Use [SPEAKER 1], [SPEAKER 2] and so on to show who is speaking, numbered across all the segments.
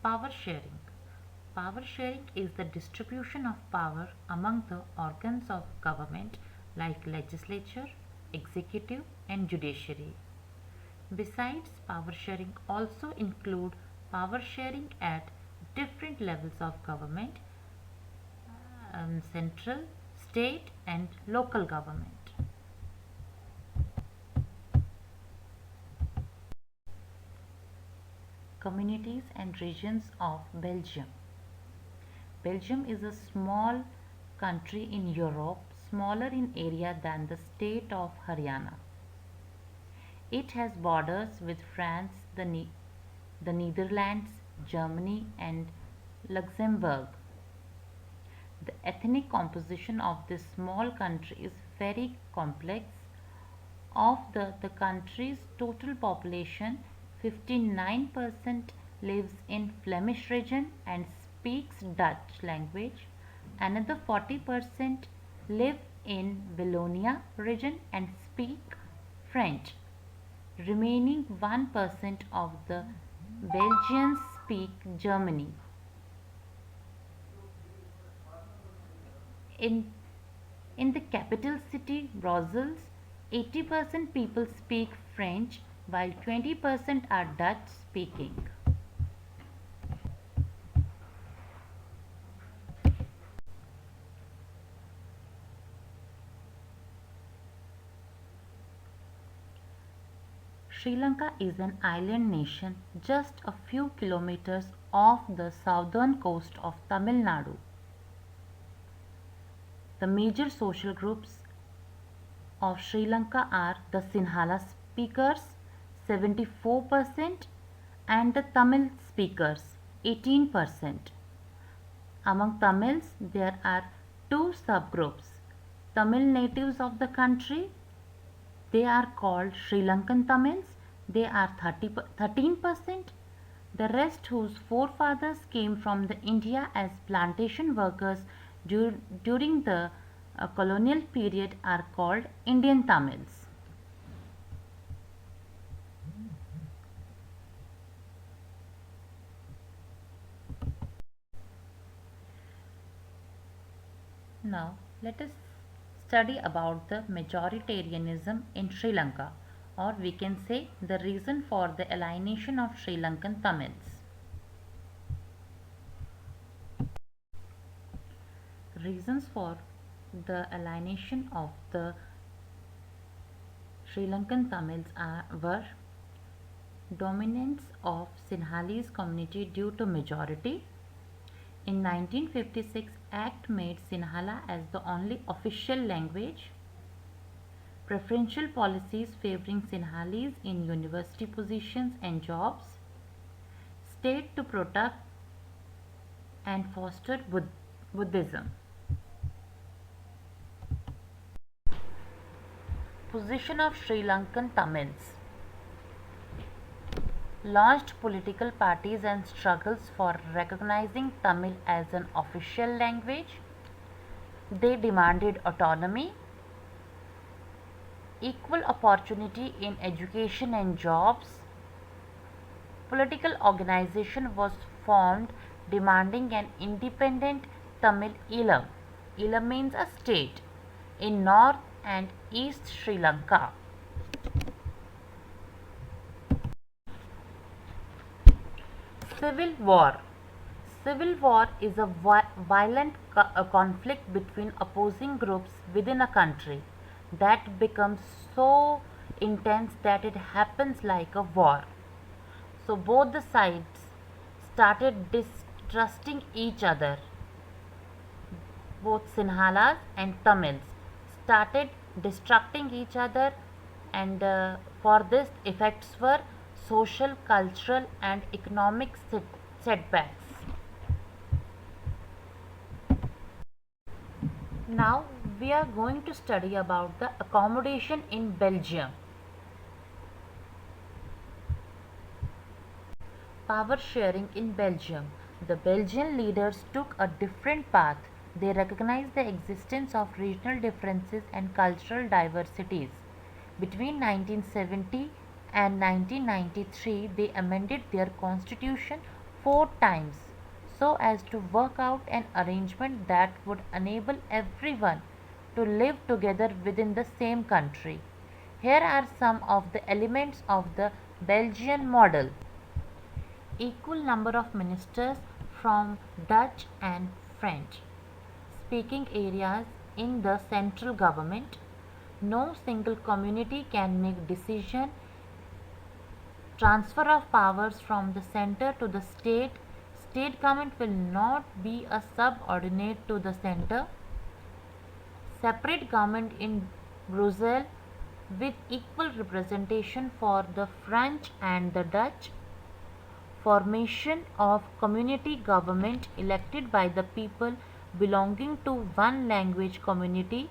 [SPEAKER 1] Power sharing. Power sharing is the distribution of power among the organs of government like legislature, executive, and judiciary. Besides, power sharing also include power sharing at different levels of government, central, state, and local government. Communities and regions of Belgium. Belgium is a small country in Europe, smaller in area than the state of Haryana. It has borders with France, the Netherlands, Germany, and Luxembourg. The ethnic composition of this small country is very complex. Of the country's total population, 59% lives in Flemish region and speaks Dutch language. Another 40% live in Wallonia region and speak French. Remaining 1% of the Belgians speak Germany. In, in the capital city, Brussels, 80% people speak French while 20% are Dutch speaking. Sri Lanka is an island nation just a few kilometers off the southern coast of Tamil Nadu. The major social groups of Sri Lanka are the Sinhala speakers 74% and the Tamil speakers 18%. Among Tamils there are two subgroups. Tamil natives of the country, they are called Sri Lankan Tamils, they are 13%. The rest whose forefathers came from the India as plantation workers during the colonial period are called Indian Tamils. Now let us study about the majoritarianism in Sri Lanka, or we can say the reason for the alienation of Sri Lankan Tamils. Reasons for the alienation of the Sri Lankan Tamils were dominance of Sinhalese community due to majority. In 1956, Act made Sinhala as the only official language. Preferential policies favoring Sinhalese in university positions and jobs. State to protect and foster Buddhism. Position of Sri Lankan Tamils. Launched political parties and struggles for recognizing Tamil as an official language. They demanded autonomy, equal opportunity in education and jobs. Political organization was formed demanding an independent Tamil Eelam. Eelam means a state in North and East Sri Lanka. Civil War. Civil war is a violent conflict between opposing groups within a country that becomes so intense that it happens like a war. So both the sides started distrusting each other. Both Sinhalas and Tamils started destructing each other, and for this effects were social, cultural, and economic setbacks. Now we are going to study about the accommodation in Belgium. Power sharing in Belgium. The Belgian leaders took a different path. They recognized the existence of regional differences and cultural diversities. Between 1970 and 1993, they amended their constitution 4 times so as to work out an arrangement that would enable everyone to live together within the same country. Here are some of the elements of the Belgian model: equal number of ministers from Dutch and French speaking areas in the central government. No single community can make decision. Transfer of powers from the center to the state. State government will not be a subordinate to the center. Separate government in Brussels with equal representation for the French and the Dutch. Formation of community government elected by the people belonging to one language community,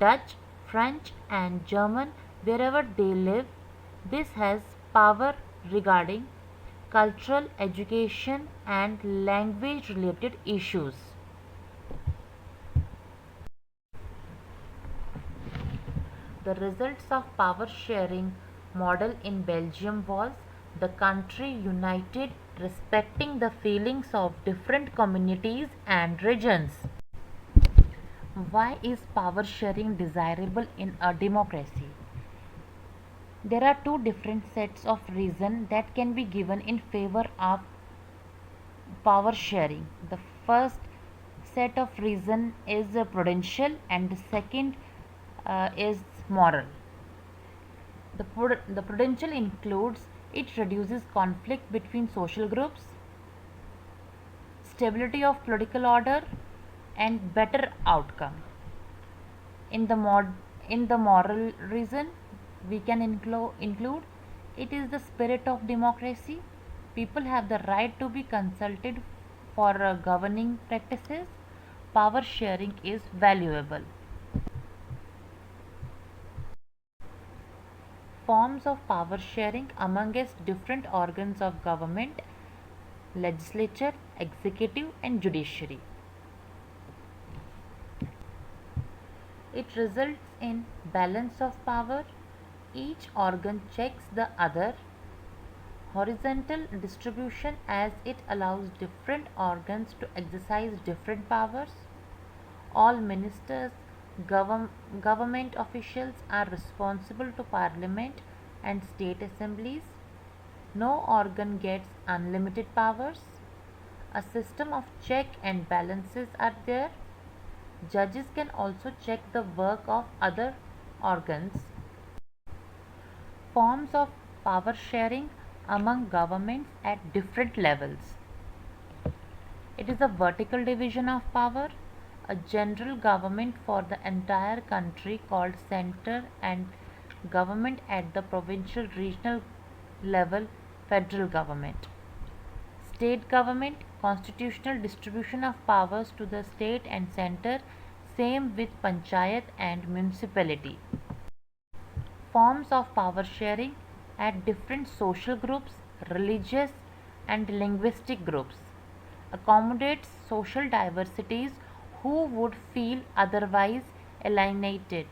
[SPEAKER 1] Dutch, French and German, wherever they live. This has power regarding cultural, education and language related issues. The results of power sharing model in Belgium was the country united respecting the feelings of different communities and regions. Why is power sharing desirable in a democracy? There are two different sets of reasons that can be given in favor of power sharing. The first set of reason is prudential and the second is moral. The prudential includes it reduces conflict between social groups, stability of political order and better outcome. In the moral reason we can include it is the spirit of democracy. People have the right to be consulted for governing practices. Power sharing is valuable. Forms of power sharing amongst different organs of government: legislature, executive and judiciary. It results in balance of power. Each organ checks the other. Horizontal distribution as it allows different organs to exercise different powers. All ministers, government officials are responsible to parliament and state assemblies. No organ gets unlimited powers. A system of check and balances are there. Judges can also check the work of other organs. Forms of power sharing among governments at different levels. It is a vertical division of power. A general government for the entire country called center and government at the provincial regional level, federal government. State government, constitutional distribution of powers to the state and center, same with panchayat and municipality. Forms of power sharing at different social groups, religious and linguistic groups. Accommodates social diversities who would feel otherwise alienated.